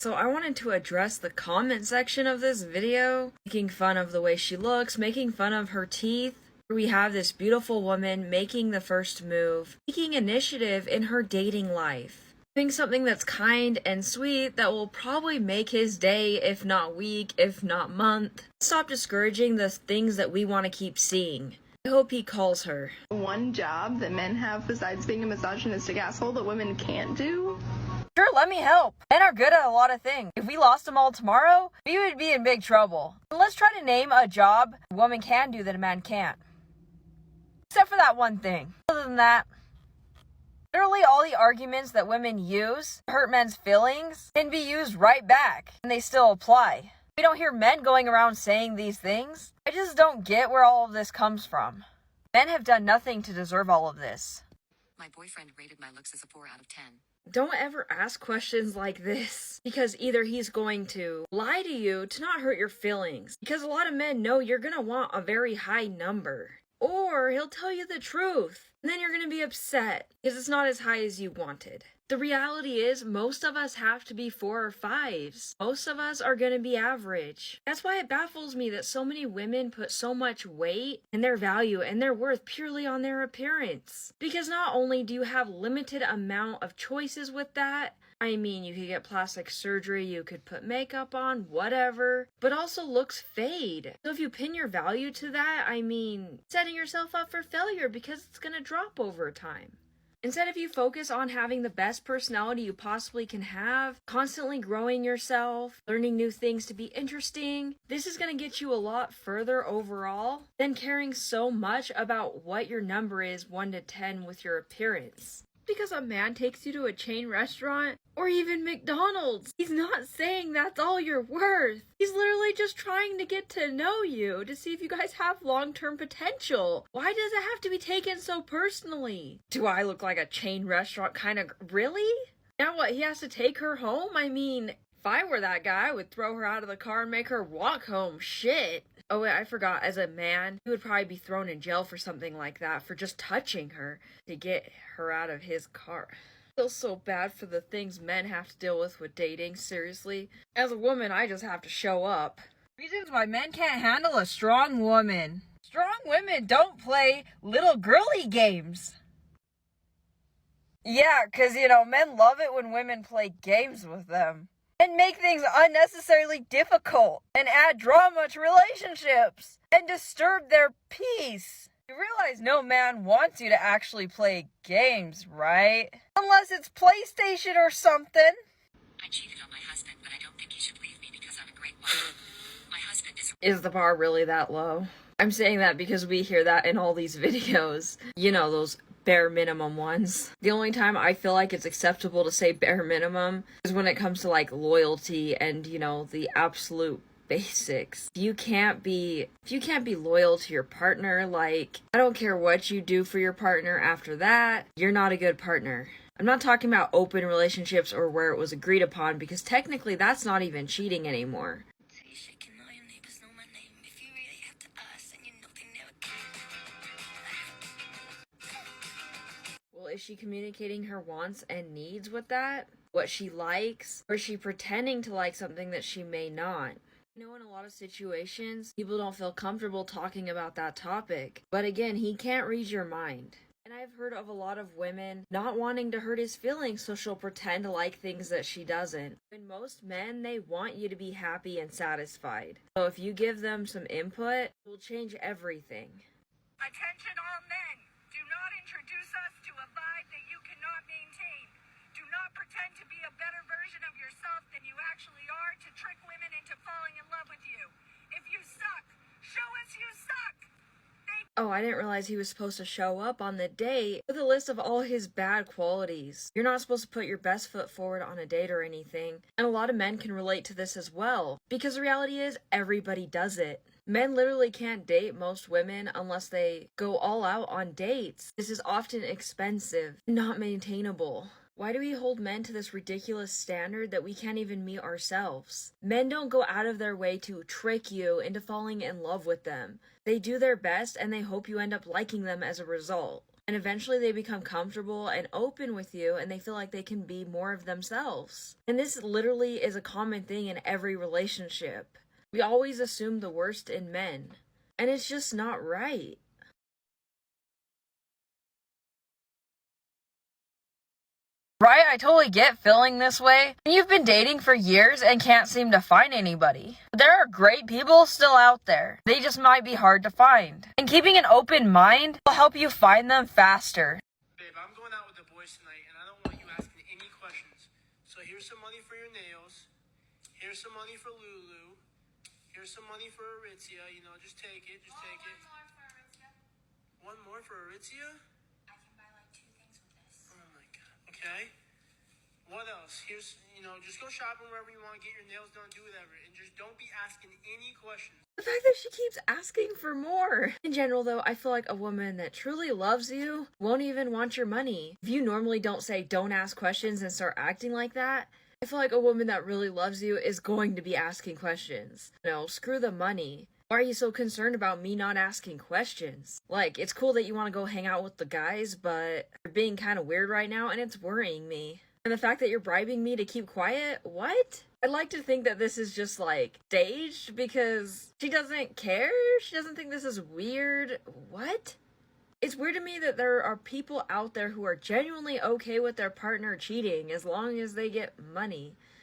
So I wanted to address the comment section of this video, making fun of the way she looks, making fun of her teeth. We have this beautiful woman making the first move, taking initiative in her dating life, doing something that's kind and sweet that will probably make his day, if not week, if not month. Stop discouraging the things that we want to keep seeing. I hope he calls her. One job that men have besides being a misogynistic asshole that women can't do? Sure, let me help. Men are good at a lot of things. If we lost them all tomorrow, we would be in big trouble. Let's try to name a job a woman can do that a man can't. Except for that one thing. Other than that, literally all the arguments that women use to hurt men's feelings can be used right back, and they still apply. We don't hear men going around saying these things. I just don't get where all of this comes from. Men have done nothing to deserve all of this. My boyfriend rated my looks as a 4 out of 10. Don't ever ask questions like this, because either he's going to lie to you to not hurt your feelings, because a lot of men know you're gonna want a very high number, or he'll tell you the truth, and then you're gonna be upset because it's not as high as you wanted. The reality is, most of us have to be 4 or 5s. Most of us are gonna be average. That's why it baffles me that so many women put so much weight and their value and their worth purely on their appearance. Because not only do you have limited amount of choices with that, I mean, you could get plastic surgery, you could put makeup on, whatever, but also looks fade. So if you pin your value to that, I mean, setting yourself up for failure because it's gonna drop over time. Instead, if you focus on having the best personality you possibly can have, constantly growing yourself, learning new things to be interesting, this is going to get you a lot further overall than caring so much about what your number is 1 to 10 with your appearance. Because a man takes you to a chain restaurant, or even McDonald's, he's not saying that's all you're worth. He's literally just trying to get to know you, to see if you guys have long-term potential. Why does it have to be taken so personally? Do I look like a chain restaurant kind of... Really? Now what, he has to take her home? I mean, if I were that guy, I would throw her out of the car and make her walk home. Shit. Oh wait, I forgot, as a man, he would probably be thrown in jail for something like that, for just touching her to get her out of his car. I feel so bad for the things men have to deal with dating, seriously. As a woman, I just have to show up. Reasons why men can't handle a strong woman. Strong women don't play little girly games. Yeah, 'cause, men love it when women play games with them. And make things unnecessarily difficult, and add drama to relationships, and disturb their peace. You realize no man wants you to actually play games, right? Unless it's PlayStation or something. I cheated on my husband, but I don't think he should leave me because I'm a great wife. My husband Is the bar really that low? I'm saying that because we hear that in all these videos. Those bare minimum ones. The only time I feel like it's acceptable to say bare minimum is when it comes to like loyalty and, the absolute basics. If you can't be loyal to your partner, like, I don't care what you do for your partner after that, you're not a good partner. I'm not talking about open relationships or where it was agreed upon, because technically that's not even cheating anymore. Well, is she communicating her wants and needs with that? What she likes? Or is she pretending to like something that she may not? In a lot of situations, people don't feel comfortable talking about that topic. But again, he can't read your mind. And I've heard of a lot of women not wanting to hurt his feelings, so she'll pretend to like things that she doesn't. And most men, they want you to be happy and satisfied. So if you give them some input, it will change everything. Attention all men! Do not introduce us to a vibe that you cannot maintain. Do not pretend to be a better version of yourself than you actually are to trick women into falling in love with you. If you suck, show us you suck! Oh, I didn't realize he was supposed to show up on the date with a list of all his bad qualities. You're not supposed to put your best foot forward on a date or anything. And a lot of men can relate to this as well. Because the reality is, everybody does it. Men literally can't date most women unless they go all out on dates. This is often expensive, not maintainable. Why do we hold men to this ridiculous standard that we can't even meet ourselves? Men don't go out of their way to trick you into falling in love with them. They do their best and they hope you end up liking them as a result. And eventually they become comfortable and open with you and they feel like they can be more of themselves. And this literally is a common thing in every relationship. We always assume the worst in men. And it's just not right. Right, I totally get feeling this way. You've been dating for years and can't seem to find anybody. There are great people still out there. They just might be hard to find. And keeping an open mind will help you find them faster. Babe, I'm going out with the boys tonight, and I don't want you asking any questions. So here's some money for your nails. Here's some money for Lulu. Here's some money for Aritzia. You know, just take it. Just take it. One more for Aritzia. One more for Aritzia? I can buy like 2 things with this. Oh my god. Okay. What else? Here's, just go shopping wherever you want, get your nails done, do whatever. And just don't be asking any questions. The fact that she keeps asking for more. In general, though, I feel like a woman that truly loves you won't even want your money. If you normally don't say don't ask questions and start acting like that, I feel like a woman that really loves you is going to be asking questions. No, screw the money. Why are you so concerned about me not asking questions? Like, it's cool that you want to go hang out with the guys, but you're being kind of weird right now and it's worrying me. And the fact that you're bribing me to keep quiet? What? I'd like to think that this is just, like, staged because she doesn't care? She doesn't think this is weird? What? It's weird to me that there are people out there who are genuinely okay with their partner cheating as long as they get money.